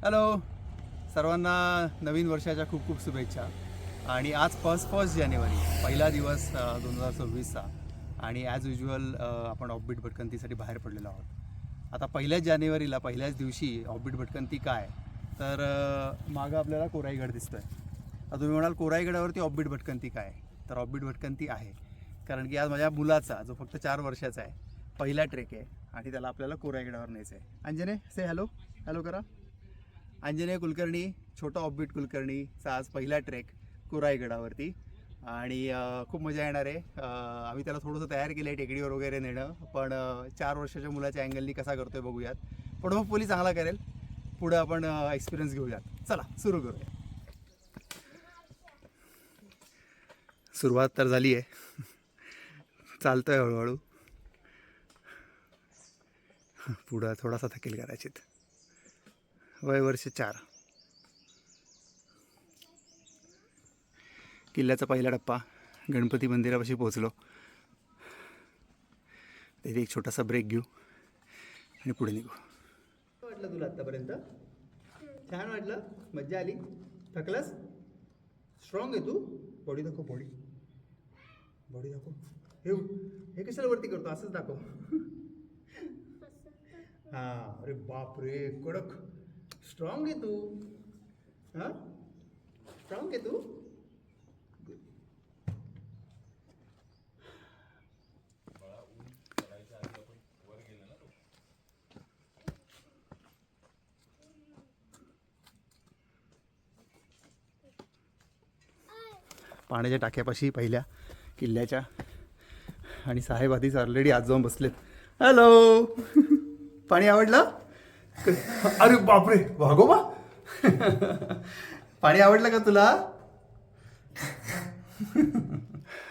Hello सर्वांना नवीन वर्षाच्या खूप खूप शुभेच्छा. आणि आज फर्स्ट जानेवारी पहिला दिवस 2026चा आणि ॲज युजल आपण ऑफबीट भटकंतीसाठी बाहेर पडलेलो आहोत. आता पहिल्याच जानेवारीला पहिल्याच दिवशी ऑफबीट भटकंती काय तर मागं आपल्याला कोराईगड दिसतो आहे. आता तुम्ही म्हणाल कोराईगडावरती ऑफबीट भटकंती काय, तर ऑफबीट भटकंती आहे कारण की आज माझ्या मुलाचा जो फक्त 4 वर्षाचा आहे पहिला ट्रेक आहे आणि त्याला आपल्याला कोराईगडावर न्यायचं आहे. अंजने से हॅलो हॅलो करा. अंजनेय कुलकर्णी छोटा ऑफबीट कुलकर्णीचा आज पहिला ट्रेक कोराईगडावरती आणि खूप मजा येणार आहे. आम्ही त्याला थोडंसं तयार केलं आहे टेकडीवर वगैरे नेणं, पण 4 वर्षाच्या मुलाच्या अँगलनी कसा करतोय बघूयात. पण होपफुली चांगला करेल. पुढं आपण एक्सपिरियन्स घेऊयात. चला सुरू करूया. सुरुवात तर झाली आहे, चालतोय हळूहळू. पुढं थोडासा थकेल कदाचित. वय वर्ष 4. किल्ल्याचा पहिला टप्पा गणपती मंदिरापाशी पोहोचलो. तिथे एक छोटासा ब्रेक घेऊ आणि पुढे निघू. वाटलं तुला आतापर्यंत? छान वाटलं? मज्जा आली? थकलास? स्ट्रॉंग आहे तू? बॉडी दाखव. बॉडी दाखव. हे कशाला वरती करतो? असंच दाखव. हां. अरे बाप रे, कडक. स्ट्रॉंग आहे तू. हां, स्ट्रॉंग आहे तू. पाण्याच्या टाक्यापाशी पहिल्या किल्ल्याच्या आणि साहेब आधीच ऑलरेडी आज जाऊन बसलेत. हॅलो, पाणी आवडलं? अरे बापरे वागोबा, पाणी आवडलं का तुला?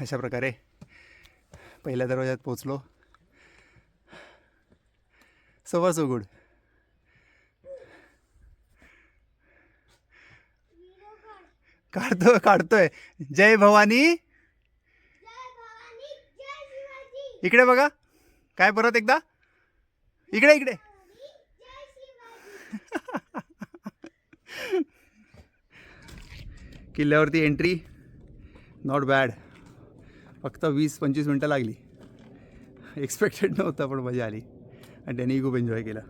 अशा प्रकारे पहिल्या दरवाज्यात पोचलो. So good. काढतोय. जय भवानी. इकडे बघा. काय परत एकदा इकडे. किल्ल्यावरती एंट्री नॉट बॅड. फक्त 20-25 मिनटं लागली. एक्सपेक्टेड नव्हतं पण मजा आली आणि त्यांनी खूप एन्जॉय केलं.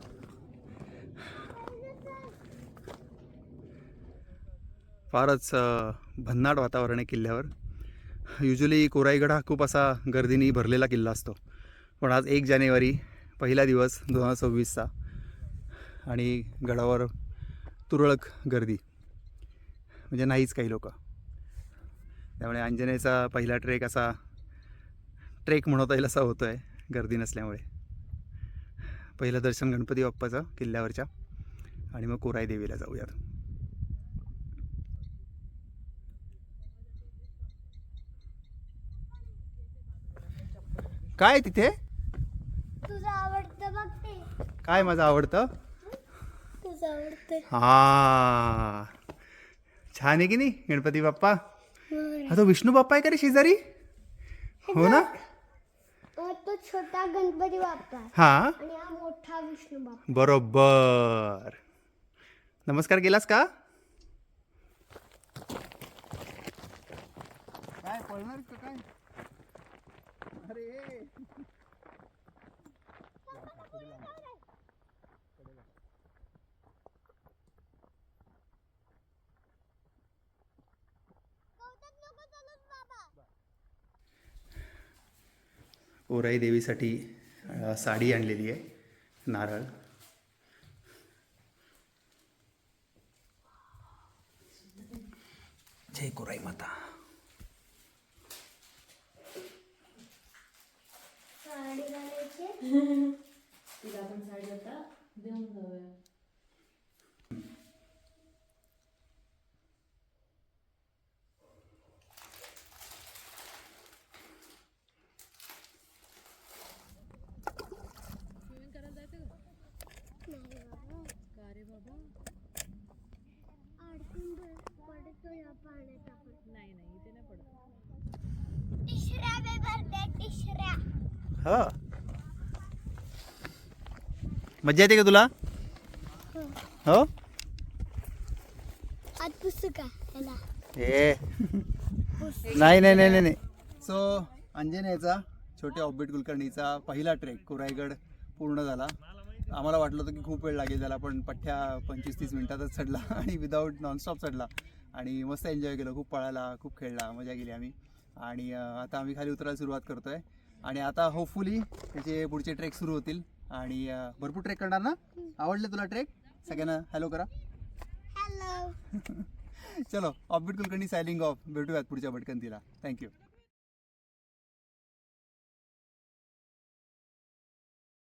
फारच भन्नाट वातावरण आहे किल्ल्यावर. युजली कोराईगड हा खूप असा गर्दीने भरलेला किल्ला असतो, पण आज 1 जानेवारी पहिला दिवस 2026चा आणि गडावर तुरळक गर्दी म्हणजे नाहीच काही लोक. त्यामुळे अंजनेचा पहिला ट्रेक असा ट्रेक म्हणता येईल असा होतो आहे गर्दी नसल्यामुळे. पहिलं दर्शन गणपती बाप्पाचं किल्ल्यावरच्या आणि मग कोराई देवीला जाऊयात. काय तिथे? तुझं आवडतं बघते. काय माझं आवडतं? तुझं आवडतं. हा, छान आहे की नाही गणपती बाप्पा? हा तो विष्णू बाप्पा आहे का रे शेजारी? हो ना. तो छोटा गणपती बाप्पा हा आणि हा मोठा विष्णू बाप्पा. बरोबर. नमस्कार केलास का? काय पळणार का काय? अरे कोराई देवीसाठी साडी आणलेली आहे, नारळ. जय कोराई माता. साडी घालायची. तिला पण साडी आता देऊन जाऊया. स्विमिंग करायला जायचं का रे बाबा? अडकून पडतो या पाण्यात आपण. नाही इथे नाही पडत. तिसऱ्या बे भरते तिसऱ्या. हो, मजा येते का तुला? हो. पुस्तक का ह्याला ए नाही नाही नाही नाही सो अंजनेचा छोट्या ऑफबीट कुलकर्णीचा पहिला ट्रेक कोराईगड पूर्ण झाला. आम्हाला वाटलं होतं की खूप वेळ लागेल त्याला, पण पठ्ठ्या 25-30 मिनिटातच चढला आणि विदाऊट नॉनस्टॉप चढला आणि मस्त एन्जॉय केलं. खूप पळाला, खूप खेळला, मजा केली आम्ही. आणि आता आम्ही खाली उतरायला सुरुवात करतो आहे आणि आता होपफुली त्याचे पुढचे ट्रेक सुरू होतील आणि भरपूर ट्रेक करणार ना. आवडले तुला ट्रेक? सगळ्यांना हॅलो करा. हॅलो. चलो ऑफबीट कुलकर्णी सायलिंग ऑफ. भेटूयात पुढच्या भटकंतीला. थँक्यू.